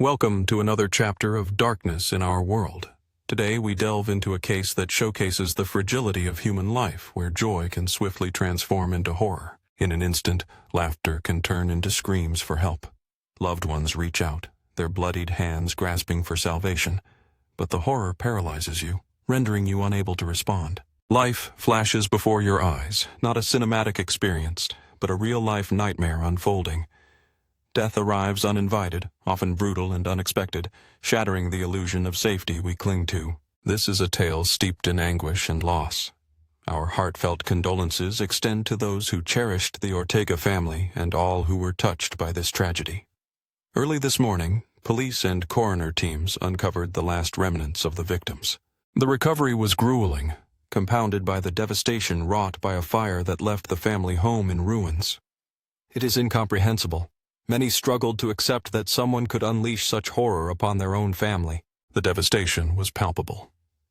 Welcome to another chapter of darkness in our world. Today we delve into a case that showcases the fragility of human life, where joy can swiftly transform into horror. In an instant, laughter can turn into screams for help. Loved ones reach out, their bloodied hands grasping for salvation. But the horror paralyzes you, rendering you unable to respond. Life flashes before your eyes, not a cinematic experience, but a real-life nightmare unfolding. Death arrives uninvited, often brutal and unexpected, shattering the illusion of safety we cling to. This is a tale steeped in anguish and loss. Our heartfelt condolences extend to those who cherished the Ortega family and all who were touched by this tragedy. Early this morning, police and coroner teams uncovered the last remnants of the victims. The recovery was grueling, compounded by the devastation wrought by a fire that left the family home in ruins. It is incomprehensible. Many struggled to accept that someone could unleash such horror upon their own family. The devastation was palpable.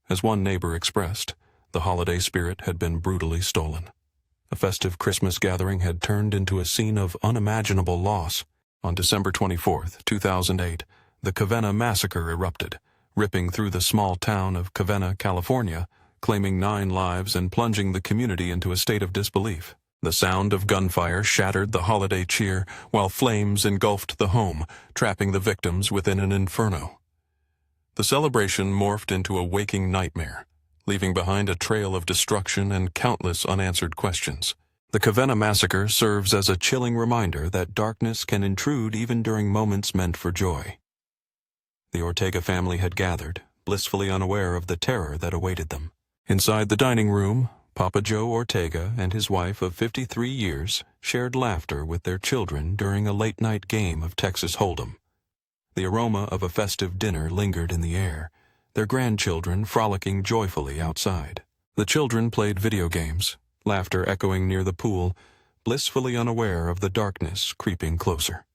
As one neighbor expressed, the holiday spirit had been brutally stolen. A festive Christmas gathering had turned into a scene of unimaginable loss. On December 24, 2008, the Covina Massacre erupted, ripping through the small town of Covina, California, claiming 9 lives and plunging the community into a state of disbelief. The sound of gunfire shattered the holiday cheer, while flames engulfed the home, trapping the victims within an inferno. The celebration morphed into a waking nightmare, leaving behind a trail of destruction and countless unanswered questions. The Covina Massacre serves as a chilling reminder that darkness can intrude even during moments meant for joy. The Ortega family had gathered, blissfully unaware of the terror that awaited them. Inside the dining room, Papa Joe Ortega and his wife of 53 years shared laughter with their children during a late-night game of Texas Hold'em. The aroma of a festive dinner lingered in the air, their grandchildren frolicking joyfully outside. The children played video games, laughter echoing near the pool, blissfully unaware of the darkness creeping closer.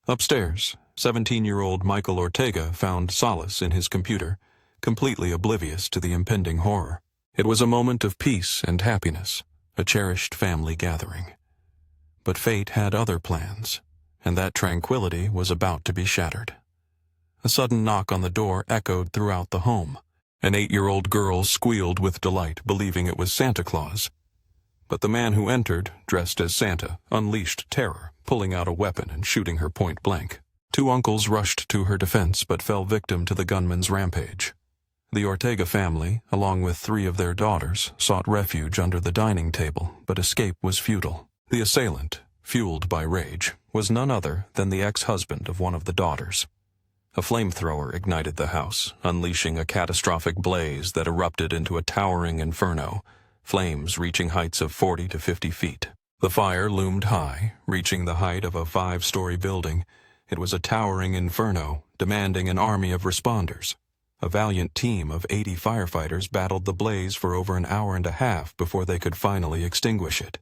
Upstairs, 17-year-old Michael Ortega found solace in his computer, completely oblivious to the impending horror. It was a moment of peace and happiness, a cherished family gathering. But fate had other plans, and that tranquility was about to be shattered. A sudden knock on the door echoed throughout the home. An 8-year-old girl squealed with delight, believing it was Santa Claus. But the man who entered, dressed as Santa, unleashed terror, pulling out a weapon and shooting her point blank. 2 uncles rushed to her defense but fell victim to the gunman's rampage. The Ortega family, along with 3 of their daughters, sought refuge under the dining table, but escape was futile. The assailant, fueled by rage, was none other than the ex-husband of one of the daughters. A flamethrower ignited the house, unleashing a catastrophic blaze that erupted into a towering inferno, flames reaching heights of 40 to 50 feet. The fire loomed high, reaching the height of a 5-story building. It was a towering inferno, demanding an army of responders. A valiant team of 80 firefighters battled the blaze for over an hour and a half before they could finally extinguish it.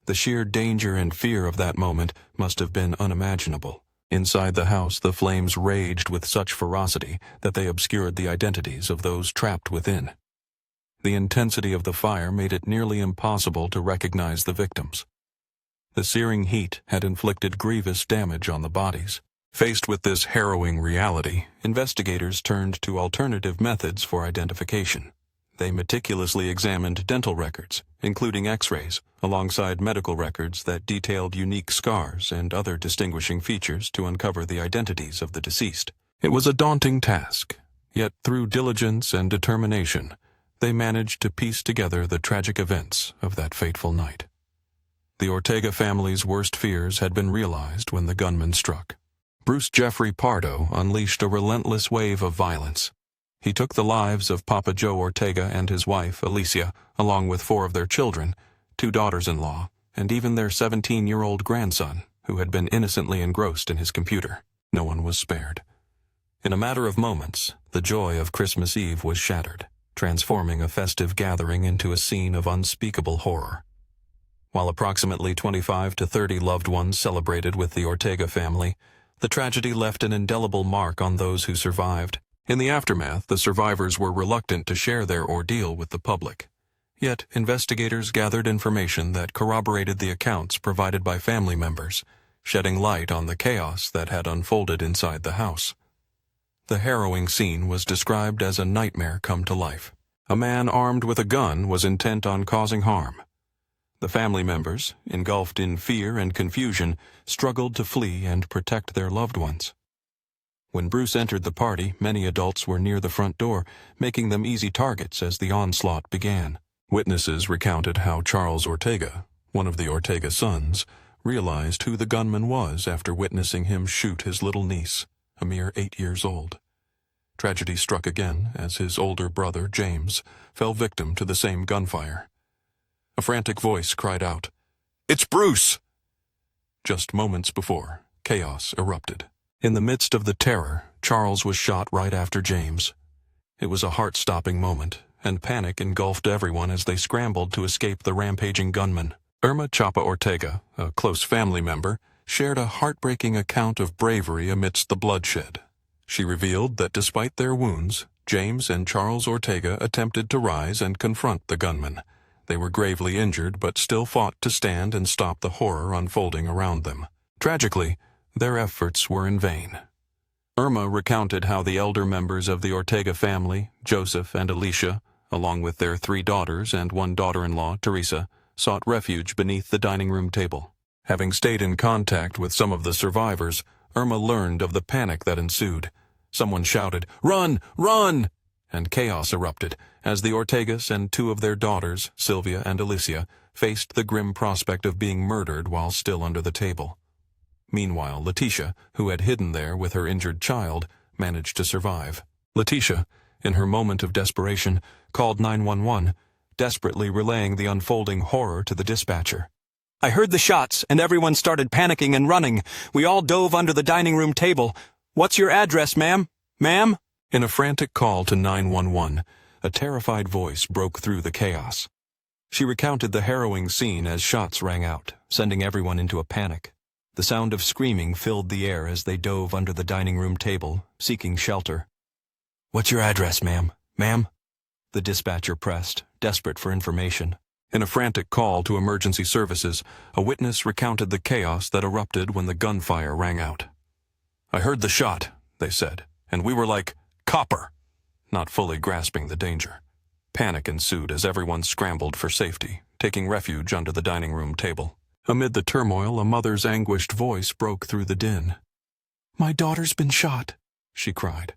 The sheer danger and fear of that moment must have been unimaginable. Inside the house, the flames raged with such ferocity that they obscured the identities of those trapped within. The intensity of the fire made it nearly impossible to recognize the victims. The searing heat had inflicted grievous damage on the bodies. Faced with this harrowing reality, investigators turned to alternative methods for identification. They meticulously examined dental records, including X-rays, alongside medical records that detailed unique scars and other distinguishing features to uncover the identities of the deceased. It was a daunting task, yet through diligence and determination, they managed to piece together the tragic events of that fateful night. The Ortega family's worst fears had been realized when the gunman struck. Bruce Jeffrey Pardo unleashed a relentless wave of violence. He took the lives of Papa Joe Ortega and his wife, Alicia, along with 4 of their children, 2 daughters-in-law, and even their 17-year-old grandson, who had been innocently engrossed in his computer. No one was spared. In a matter of moments, the joy of Christmas Eve was shattered, transforming a festive gathering into a scene of unspeakable horror. While approximately 25 to 30 loved ones celebrated with the Ortega family, the tragedy left an indelible mark on those who survived. In the aftermath, the survivors were reluctant to share their ordeal with the public. Yet, investigators gathered information that corroborated the accounts provided by family members, shedding light on the chaos that had unfolded inside the house. The harrowing scene was described as a nightmare come to life. A man armed with a gun was intent on causing harm. The family members, engulfed in fear and confusion, struggled to flee and protect their loved ones. When Bruce entered the party, many adults were near the front door, making them easy targets as the onslaught began. Witnesses recounted how Charles Ortega, one of the Ortega sons, realized who the gunman was after witnessing him shoot his little niece, a mere 8 years old. Tragedy struck again as his older brother, James, fell victim to the same gunfire. A frantic voice cried out, "It's Bruce!" Just moments before, chaos erupted. In the midst of the terror, Charles was shot right after James. It was a heart-stopping moment, and panic engulfed everyone as they scrambled to escape the rampaging gunman. Irma Chapa Ortega, a close family member, shared a heartbreaking account of bravery amidst the bloodshed. She revealed that despite their wounds, James and Charles Ortega attempted to rise and confront the gunman. They were gravely injured but still fought to stand and stop the horror unfolding around them. Tragically, their efforts were in vain. Irma recounted how the elder members of the Ortega family, Joseph and Alicia, along with their 3 daughters and 1 daughter-in-law, Teresa, sought refuge beneath the dining room table. Having stayed in contact with some of the survivors, Irma learned of the panic that ensued. Someone shouted, "Run! Run!" and chaos erupted as the Ortegas and 2 of their daughters, Sylvia and Alicia, faced the grim prospect of being murdered while still under the table. Meanwhile, Letitia, who had hidden there with her injured child, managed to survive. Letitia, in her moment of desperation, called 911, desperately relaying the unfolding horror to the dispatcher. "I heard the shots, and everyone started panicking and running. We all dove under the dining room table. What's your address, ma'am? Ma'am?" In a frantic call to 911, a terrified voice broke through the chaos. She recounted the harrowing scene as shots rang out, sending everyone into a panic. The sound of screaming filled the air as they dove under the dining room table, seeking shelter. "What's your address, ma'am? Ma'am?" The dispatcher pressed, desperate for information. In a frantic call to emergency services, a witness recounted the chaos that erupted when the gunfire rang out. "I heard the shot," they said, "and we were like, 'Copper!'" not fully grasping the danger. Panic ensued as everyone scrambled for safety, taking refuge under the dining room table. Amid the turmoil, a mother's anguished voice broke through the din. "My daughter's been shot," she cried.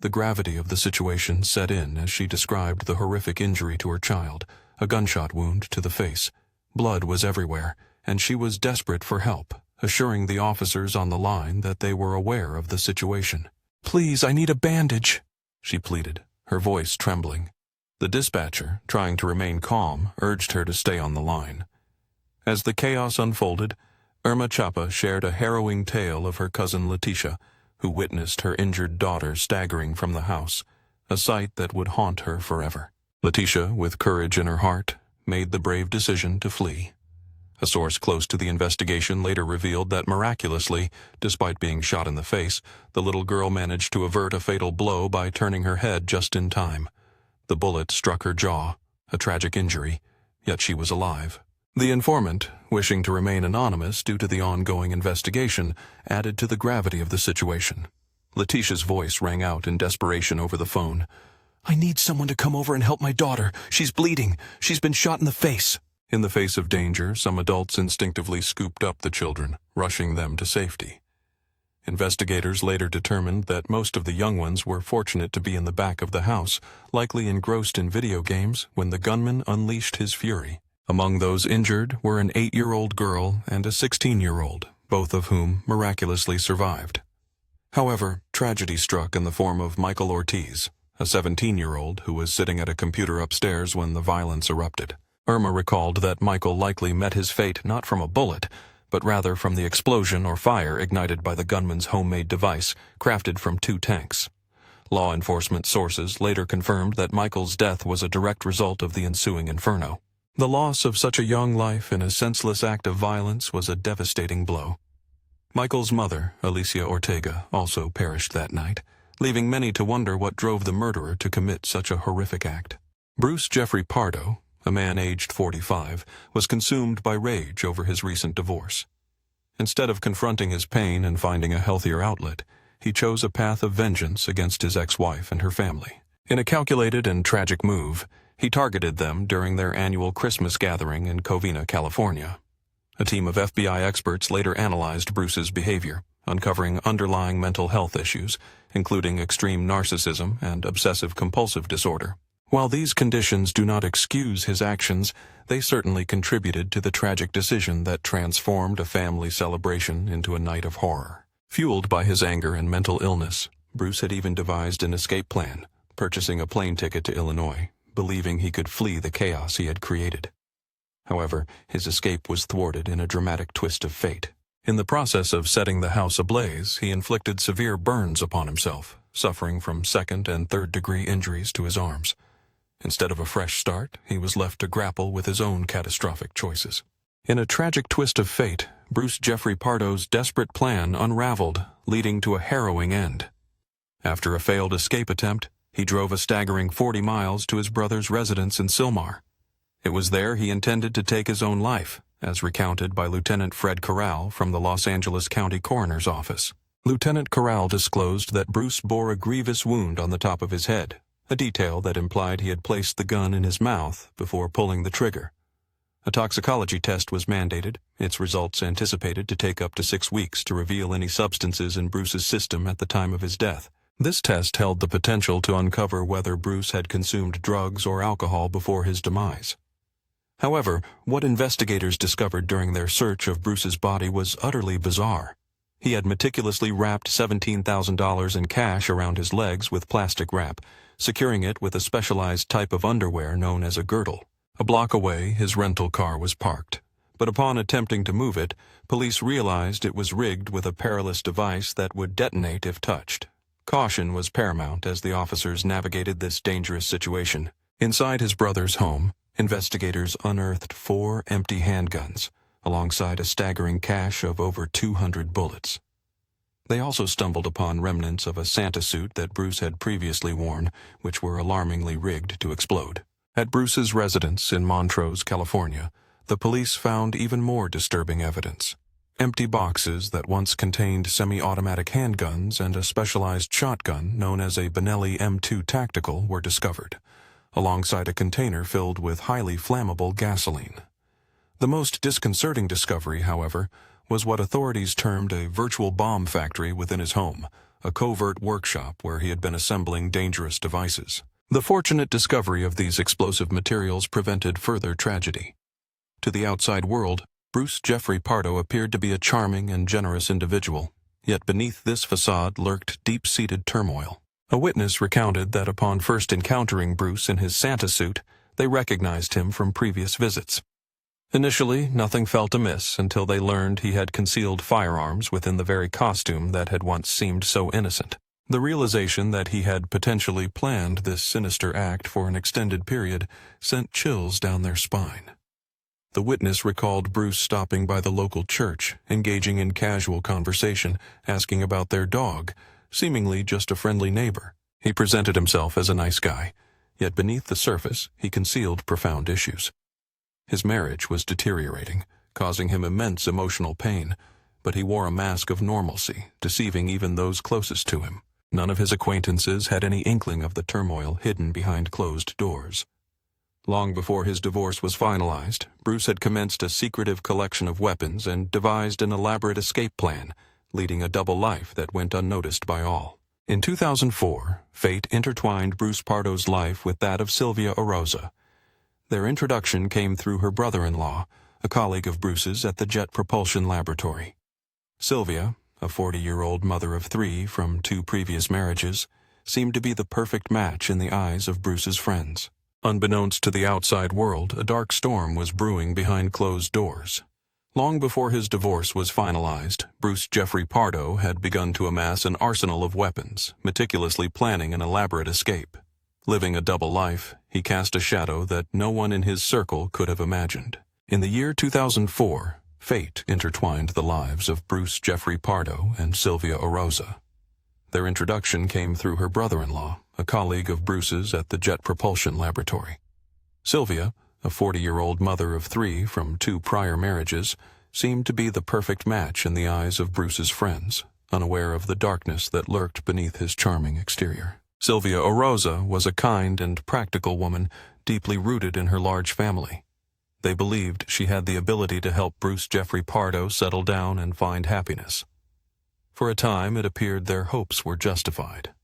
The gravity of the situation set in as she described the horrific injury to her child, a gunshot wound to the face. Blood was everywhere, and she was desperate for help, assuring the officers on the line that they were aware of the situation. "Please, I need a bandage," she pleaded, her voice trembling. The dispatcher, trying to remain calm, urged her to stay on the line. As the chaos unfolded, Irma Chapa shared a harrowing tale of her cousin Letitia, who witnessed her injured daughter staggering from the house, a sight that would haunt her forever. Letitia, with courage in her heart, made the brave decision to flee. A source close to the investigation later revealed that miraculously, despite being shot in the face, the little girl managed to avert a fatal blow by turning her head just in time. The bullet struck her jaw, a tragic injury, yet she was alive. The informant, wishing to remain anonymous due to the ongoing investigation, added to the gravity of the situation. Letitia's voice rang out in desperation over the phone. "I need someone to come over and help my daughter. She's bleeding. She's been shot in the face." In the face of danger, some adults instinctively scooped up the children, rushing them to safety. Investigators later determined that most of the young ones were fortunate to be in the back of the house, likely engrossed in video games when the gunman unleashed his fury. Among those injured were an 8-year-old girl and a 16-year-old, both of whom miraculously survived. However, tragedy struck in the form of Michael Ortiz, a 17-year-old who was sitting at a computer upstairs when the violence erupted. Irma recalled that Michael likely met his fate not from a bullet, but rather from the explosion or fire ignited by the gunman's homemade device, crafted from 2 tanks. Law enforcement sources later confirmed that Michael's death was a direct result of the ensuing inferno. The loss of such a young life in a senseless act of violence was a devastating blow. Michael's mother, Alicia Ortega, also perished that night, leaving many to wonder what drove the murderer to commit such a horrific act. Bruce Jeffrey Pardo, a man aged 45, was consumed by rage over his recent divorce. Instead of confronting his pain and finding a healthier outlet, he chose a path of vengeance against his ex-wife and her family. In a calculated and tragic move, he targeted them during their annual Christmas gathering in Covina, California. A team of FBI experts later analyzed Bruce's behavior, uncovering underlying mental health issues, including extreme narcissism and obsessive-compulsive disorder. While these conditions do not excuse his actions, they certainly contributed to the tragic decision that transformed a family celebration into a night of horror. Fueled by his anger and mental illness, Bruce had even devised an escape plan, purchasing a plane ticket to Illinois, believing he could flee the chaos he had created. However, his escape was thwarted in a dramatic twist of fate. In the process of setting the house ablaze, he inflicted severe burns upon himself, suffering from second- and third-degree injuries to his arms. Instead of a fresh start, he was left to grapple with his own catastrophic choices. In a tragic twist of fate, Bruce Jeffrey Pardo's desperate plan unraveled, leading to a harrowing end. After a failed escape attempt, he drove a staggering 40 miles to his brother's residence in Sylmar. It was there he intended to take his own life, as recounted by Lieutenant Fred Corral from the Los Angeles County Coroner's Office. Lieutenant Corral disclosed that Bruce bore a grievous wound on the top of his head, a detail that implied he had placed the gun in his mouth before pulling the trigger. A toxicology test was mandated, its results anticipated to take up to 6 weeks to reveal any substances in Bruce's system at the time of his death. This test held the potential to uncover whether Bruce had consumed drugs or alcohol before his demise. However, what investigators discovered during their search of Bruce's body was utterly bizarre. He had meticulously wrapped $17,000 in cash around his legs with plastic wrap, securing it with a specialized type of underwear known as a girdle. A block away, his rental car was parked, but upon attempting to move it, police realized it was rigged with a perilous device that would detonate if touched. Caution was paramount as the officers navigated this dangerous situation. Inside his brother's home, investigators unearthed 4 empty handguns, alongside a staggering cache of over 200 bullets. They also stumbled upon remnants of a Santa suit that Bruce had previously worn, which were alarmingly rigged to explode. At Bruce's residence in Montrose, California, the police found even more disturbing evidence. Empty boxes that once contained semi-automatic handguns and a specialized shotgun known as a Benelli M2 Tactical were discovered, alongside a container filled with highly flammable gasoline. The most disconcerting discovery, however, was what authorities termed a virtual bomb factory within his home, a covert workshop where he had been assembling dangerous devices. The fortunate discovery of these explosive materials prevented further tragedy. To the outside world, Bruce Jeffrey Pardo appeared to be a charming and generous individual, yet beneath this facade lurked deep-seated turmoil. A witness recounted that upon first encountering Bruce in his Santa suit, they recognized him from previous visits. Initially, nothing felt amiss until they learned he had concealed firearms within the very costume that had once seemed so innocent. The realization that he had potentially planned this sinister act for an extended period sent chills down their spine. The witness recalled Bruce stopping by the local church, engaging in casual conversation, asking about their dog, seemingly just a friendly neighbor. He presented himself as a nice guy, yet beneath the surface he concealed profound issues. His marriage was deteriorating, causing him immense emotional pain, but he wore a mask of normalcy, deceiving even those closest to him. None of his acquaintances had any inkling of the turmoil hidden behind closed doors. Long before his divorce was finalized, Bruce had commenced a secretive collection of weapons and devised an elaborate escape plan, leading a double life that went unnoticed by all. In 2004, fate intertwined Bruce Pardo's life with that of Sylvia Oroza. Their introduction came through her brother-in-law, a colleague of Bruce's at the Jet Propulsion Laboratory. Sylvia, a 40-year-old mother of 3 from 2 previous marriages, seemed to be the perfect match in the eyes of Bruce's friends. Unbeknownst to the outside world, a dark storm was brewing behind closed doors. Long before his divorce was finalized, Bruce Jeffrey Pardo had begun to amass an arsenal of weapons, meticulously planning an elaborate escape. Living a double life, he cast a shadow that no one in his circle could have imagined. In the year 2004, fate intertwined the lives of Bruce Jeffrey Pardo and Sylvia Oroza. Their introduction came through her brother-in-law, a colleague of Bruce's at the Jet Propulsion Laboratory. Sylvia, a 40-year-old mother of 3 from 2 prior marriages, seemed to be the perfect match in the eyes of Bruce's friends, unaware of the darkness that lurked beneath his charming exterior. Sylvia Oroza was a kind and practical woman, deeply rooted in her large family. They believed she had the ability to help Bruce Jeffrey Pardo settle down and find happiness. For a time, it appeared their hopes were justified.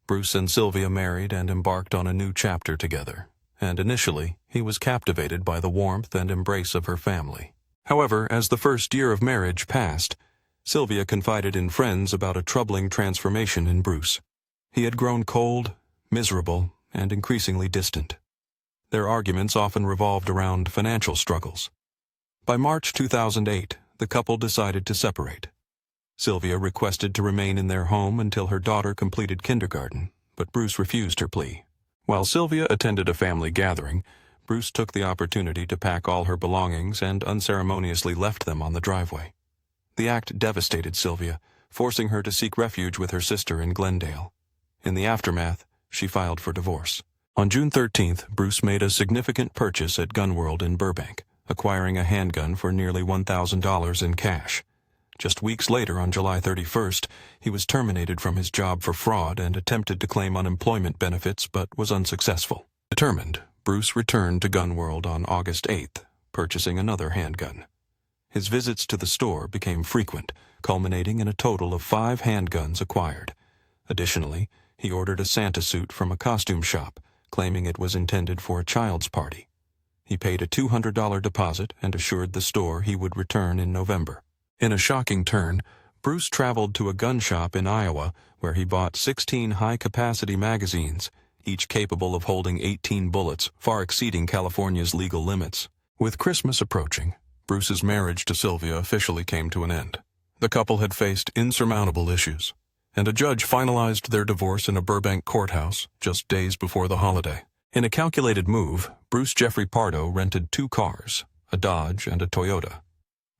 Bruce and Sylvia married and embarked on a new chapter together, and initially, he was captivated by the warmth and embrace of her family. However, as the first year of marriage passed, Sylvia confided in friends about a troubling transformation in Bruce. He had grown cold, miserable, and increasingly distant. Their arguments often revolved around financial struggles. By March 2008, the couple decided to separate. Sylvia requested to remain in their home until her daughter completed kindergarten, but Bruce refused her plea. While Sylvia attended a family gathering, Bruce took the opportunity to pack all her belongings and unceremoniously left them on the driveway. The act devastated Sylvia, forcing her to seek refuge with her sister in Glendale. In the aftermath, she filed for divorce. On June 13th, Bruce made a significant purchase at Gun World in Burbank, acquiring a handgun for nearly $1,000 in cash. Just weeks later, on July 31st, he was terminated from his job for fraud and attempted to claim unemployment benefits but was unsuccessful. Determined, Bruce returned to Gun World on August 8th, purchasing another handgun. His visits to the store became frequent, culminating in a total of 5 handguns acquired. Additionally, he ordered a Santa suit from a costume shop, claiming it was intended for a child's party. He paid a $200 deposit and assured the store he would return in November. In a shocking turn, Bruce traveled to a gun shop in Iowa where he bought 16 high-capacity magazines, each capable of holding 18 bullets, far exceeding California's legal limits. With Christmas approaching, Bruce's marriage to Sylvia officially came to an end. The couple had faced insurmountable issues, and a judge finalized their divorce in a Burbank courthouse just days before the holiday. In a calculated move, Bruce Jeffrey Pardo rented 2 cars, a Dodge and a Toyota.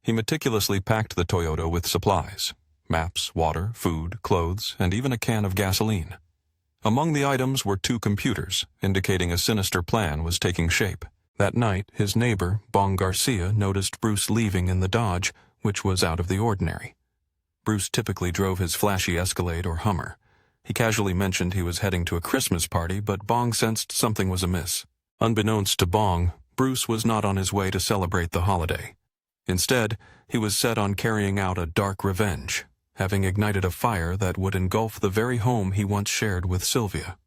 He meticulously packed the Toyota with supplies, maps, water, food, clothes, and even a can of gasoline. Among the items were 2 computers, indicating a sinister plan was taking shape. That night, his neighbor, Bong Garcia, noticed Bruce leaving in the Dodge, which was out of the ordinary. Bruce typically drove his flashy Escalade or Hummer. He casually mentioned he was heading to a Christmas party, but Bong sensed something was amiss. Unbeknownst to Bong, Bruce was not on his way to celebrate the holiday. Instead, he was set on carrying out a dark revenge, having ignited a fire that would engulf the very home he once shared with Sylvia.